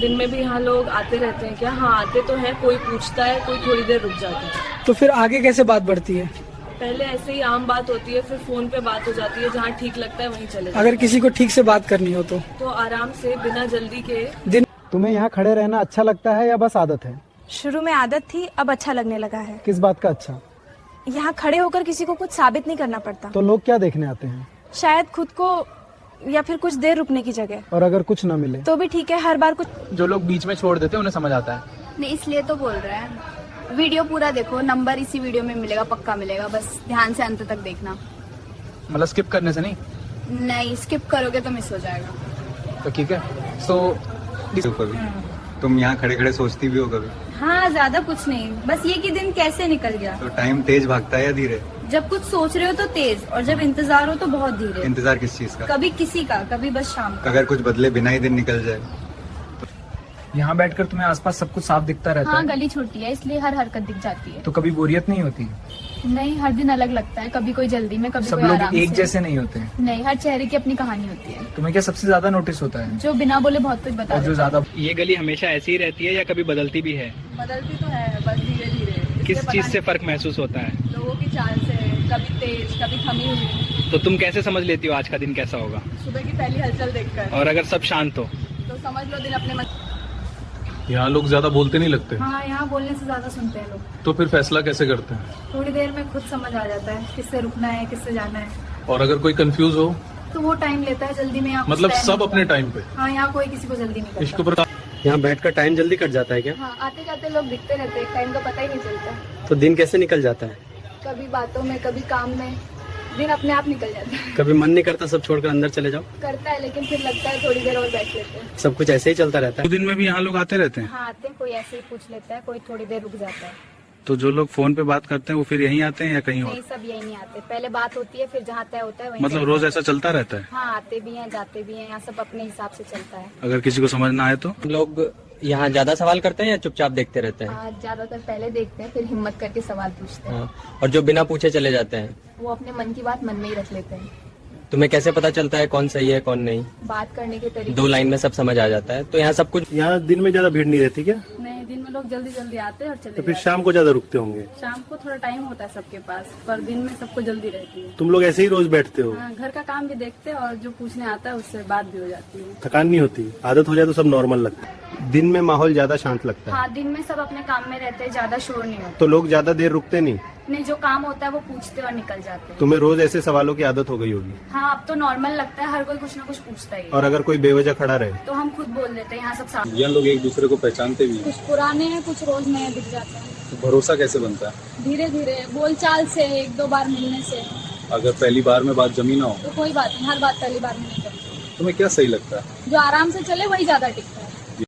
दिन में भी यहाँ लोग आते रहते हैं क्या? हाँ आते तो है, कोई पूछता है, कोई थोड़ी देर रुक जाता है। तो फिर आगे कैसे बात बढ़ती है? पहले ऐसे ही आम बात होती है, फिर फोन पे बात हो जाती है, जहाँ ठीक लगता है वहीं चले जाते अगर किसी को ठीक से बात करनी हो तो आराम से बिना जल्दी के। दिन तुम्हें यहाँ खड़े रहना अच्छा लगता है या बस आदत है? शुरू में आदत थी, अब अच्छा लगने लगा है। किस बात का अच्छा? यहाँ खड़े होकर किसी को कुछ साबित नहीं करना पड़ता। तो लोग क्या देखने आते हैं? शायद खुद को, या फिर कुछ देर रुकने की जगह। और अगर कुछ न मिले तो भी ठीक है, हर बार कुछ। जो लोग बीच में छोड़ देते हैं उन्हें समझ आता है। नहीं, इसलिए तो बोल रहे हैं। वीडियो पूरा देखो, नंबर इसी वीडियो में मिलेगा, पक्का मिलेगा, बस ध्यान से अंत तक देखना। मतलब स्किप करने से नहीं? नहीं, स्किप करोगे तो मिस हो जाएगा। तो ठीक है। तो कभी तुम यहाँ खड़े खड़े सोचती भी हो कभी? हाँ, ज्यादा कुछ नहीं, बस ये कि दिन कैसे निकल गया। तो टाइम तेज भागता है या धीरे? जब कुछ सोच रहे हो तो तेज, और जब इंतजार हो तो बहुत धीरे। इंतजार किस चीज का? कभी किसी का, कभी बस शाम का। अगर कुछ बदले बिना ही दिन निकल जाए? यहाँ बैठकर तुम्हें आसपास सब कुछ साफ दिखता रहता हाँ, है। गली छोटी है इसलिए हर हरकत दिख जाती है। तो कभी बोरियत नहीं होती? नहीं, हर दिन अलग लगता है, कभी कोई जल्दी में, कभी सब कोई लोग आराम एक से। जैसे नहीं होते? नहीं, हर चेहरे की अपनी कहानी होती है। तुम्हें क्या सबसे ज्यादा नोटिस होता है? जो बिना बोले बहुत कुछ बता और जो देता है। ज्यादा। ये गली हमेशा ऐसी ही रहती है या कभी बदलती भी है? बदलती तो है, बस धीरे धीरे। किस चीज से फर्क महसूस होता है? लोगों की चाल से, कभी तेज कभी थमी हुई। तो तुम कैसे समझ लेती हो आज का दिन कैसा होगा? सुबह की पहली हलचल देखकर। और अगर सब शांत हो? तो समझ लो दिन अपने मन। यहाँ लोग ज्यादा बोलते नहीं लगते? हाँ, यहाँ बोलने से ज्यादा सुनते हैं लोग। तो फिर फैसला कैसे करते हैं? थोड़ी देर में खुद समझ आ जाता है किससे रुकना है, किससे जाना है। और अगर कोई कंफ्यूज हो? तो वो टाइम लेता है, जल्दी में यहाँ मतलब सब अपने टाइम पे? हाँ, यहाँ कोई किसी को जल्दी नहीं इसके करता। ऊपर यहाँ बैठकर टाइम जल्दी कट जाता है क्या? हाँ, आते जाते लोग दिखते रहते हैं, टाइम का पता ही नहीं चलता। तो दिन कैसे निकल जाता है? कभी बातों में, कभी काम में, दिन अपने आप निकल जाता है। कभी मन नहीं करता सब छोड़कर अंदर चले जाओ? करता है, लेकिन फिर लगता है थोड़ी देर और बैठ लेते हैं। सब कुछ ऐसे ही चलता रहता है? दिन में भी यहाँ लोग आते रहते हैं? हाँ, आते हैं, कोई ऐसे ही पूछ लेता है, कोई थोड़ी देर रुक जाता है। तो जो लोग फोन पे बात करते हैं वो फिर यहीं आते हैं या कहीं नहीं, सब यही नहीं आते, पहले बात होती है, फिर जहाँ तय होता है वहीं मतलब चले रोज जाते ऐसा चलता रहता है? हैं। हाँ, आते भी हैं, जाते भी हैं, यहाँ सब अपने हिसाब से चलता है। अगर किसी को समझ ना आए तो? लोग यहाँ ज्यादा सवाल करते हैं या चुपचाप देखते रहते हैं? ज्यादातर पहले देखते हैं, फिर हिम्मत करके सवाल पूछते हैं। हाँ। और जो बिना पूछे चले जाते हैं? वो अपने मन की बात मन में ही रख लेते हैं। तुम्हें कैसे पता चलता है कौन सही है कौन नहीं? बात करने के तरीके। 2 लाइन में सब समझ आ जाता है। तो यहाँ सब कुछ। यहाँ दिन में ज्यादा भीड़ नहीं रहती क्या? नहीं, दिन में लोग जल्दी जल्दी आते हैं और चले तो फिर जाते शाम को ज्यादा रुकते होंगे? हैं। शाम को थोड़ा टाइम होता है सबके पास, पर दिन में सबको जल्दी रहती है। तुम लोग ऐसे ही रोज बैठते हो? हाँ, घर का काम भी देखते हैं और जो पूछने आता है उससे बात भी हो जाती है। थकान नहीं होती? आदत हो जाए तो सब नॉर्मल लगता है? दिन में माहौल ज्यादा शांत लगता है? हाँ, दिन में सब अपने काम में रहते हैं, ज्यादा शोर नहीं होता। तो लोग ज्यादा देर रुकते नहीं? नहीं, जो काम होता है वो पूछते और निकल जाते हैं। तुम्हें रोज ऐसे सवालों की आदत हो गई होगी? हाँ, अब तो नॉर्मल लगता है, हर कोई कुछ ना कुछ पूछता ही है। और अगर कोई बेवजह खड़ा रहे तो हम खुद बोल देते हैं, यहाँ सब सामने। यहाँ लोग एक दूसरे को पहचानते भी हैं? कुछ पुराने हैं, कुछ रोज नए दिख जाते हैं। तो भरोसा कैसे बनता है? धीरे धीरे बोलचाल से, 1-2 बार मिलने से। अगर पहली बार में बात जमी ना हो? तो कोई बात नहीं, हर बात पहली बार में नहीं करती। तुम्हें क्या सही लगता है? जो आराम से चले वही ज्यादा टिकता है।